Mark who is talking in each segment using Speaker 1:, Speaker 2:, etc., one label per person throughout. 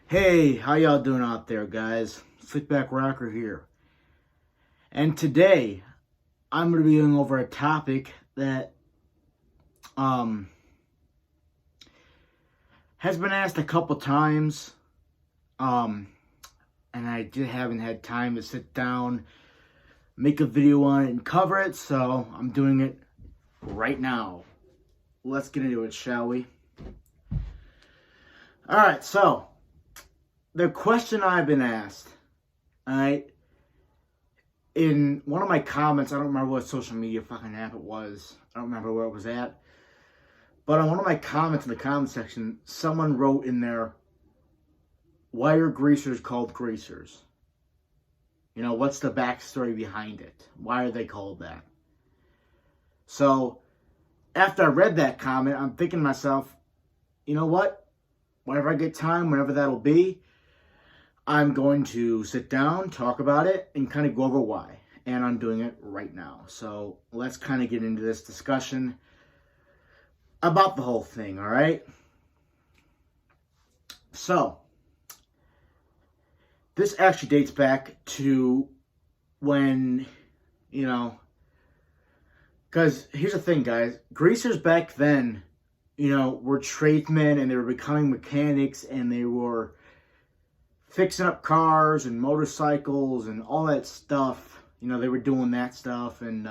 Speaker 1: Hey, how y'all doing out there, guys? Slickback Rocker here. And today, I'm going to be going over a topic that has been asked a couple times, and I just haven't had time to sit down, make a video on it, and cover it, so I'm doing it right now. Let's get into it, shall we? Alright, so the question I've been asked, alright, in one of my comments, I don't remember what social media fucking app it was. I don't remember where it was at. But on one of my comments in the comment section, someone wrote in there, why are greasers called greasers? You know, what's the backstory behind it? Why are they called that? So, after I read that comment, I'm thinking to myself, you know what? Whenever I get time, whenever that'll be, I'm going to sit down, talk about it, and kind of go over why. And I'm doing it right now. So let's kind of get into this discussion about the whole thing, all right? So, this actually dates back to when, because here's the thing, guys. Greasers back then, were tradesmen and they were becoming mechanics and they were fixing up cars and motorcycles and all that stuff. They were doing that stuff and,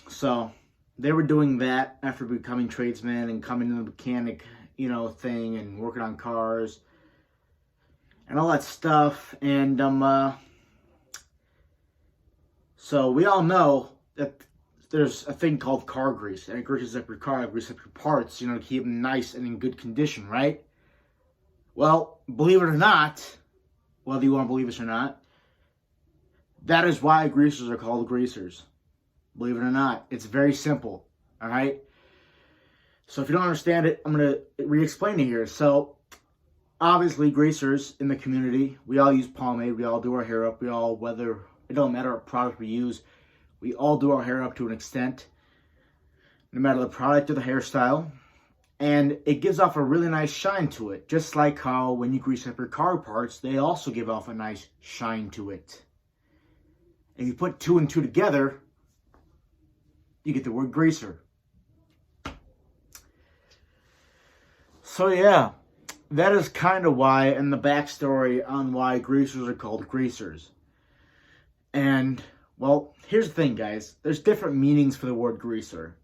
Speaker 1: so they were doing that after becoming tradesmen and coming to the mechanic, thing and working on cars and all that stuff. And, so we all know that there's a thing called car grease, and it greases up your car, greases up your parts, to keep them nice and in good condition, right? Well, believe it or not, whether you want to believe this or not, that is why greasers are called greasers. Believe it or not, it's very simple, all right? So if you don't understand it, I'm going to re-explain it here. So, obviously, greasers in the community, we all use pomade, we all do our hair up, it don't matter what product we use, we all do our hair up to an extent, no matter the product or the hairstyle. And it gives off a really nice shine to it. Just like how when you grease up your car parts, they also give off a nice shine to it. If you put two and two together, you get the word greaser. So yeah, that is kind of why, and the backstory on why greasers are called greasers. And, well, here's the thing, guys. There's different meanings for the word greaser,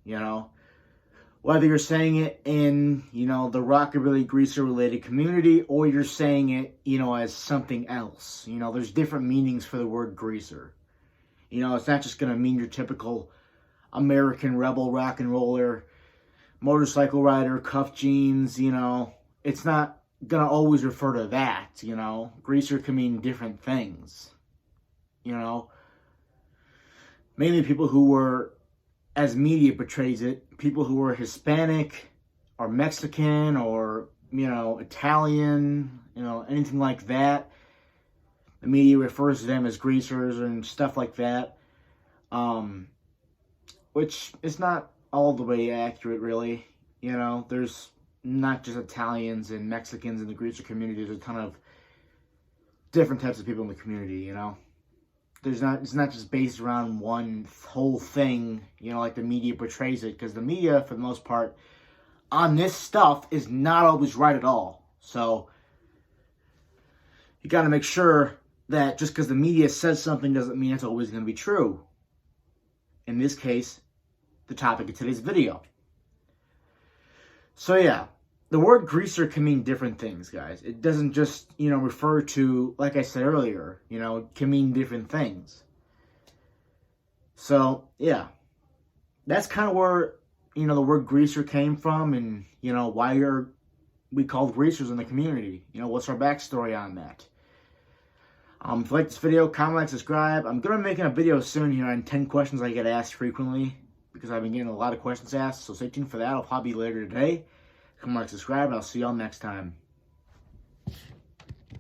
Speaker 1: Whether you're saying it in, the rockabilly greaser-related community, or you're saying it, as something else. There's different meanings for the word greaser. It's not just going to mean your typical American rebel rock and roller, motorcycle rider, cuff jeans, It's not going to always refer to that, Greaser can mean different things, Mainly people who were, as media portrays it, people who were Hispanic or Mexican or, Italian, anything like that. The media refers to them as greasers and stuff like that. Which is not all the way accurate, really. There's not just Italians and Mexicans in the greaser community. There's a ton of different types of people in the community, It's not just based around one whole thing, like the media portrays it. Because the media, for the most part, on this stuff is not always right at all. So, you got to make sure that just because the media says something doesn't mean it's always going to be true. In this case, the topic of today's video. So yeah, the word greaser can mean different things, guys. It doesn't just, refer to, like I said earlier, it can mean different things. So, yeah. That's kind of where, the word greaser came from and, why are we called greasers in the community? What's our backstory on that? If you like this video, comment, like, subscribe. I'm going to be making a video soon here on 10 questions I get asked frequently, because I've been getting a lot of questions asked, so stay tuned for that. It'll probably be later today. Comment, like, subscribe, and I'll see y'all next time.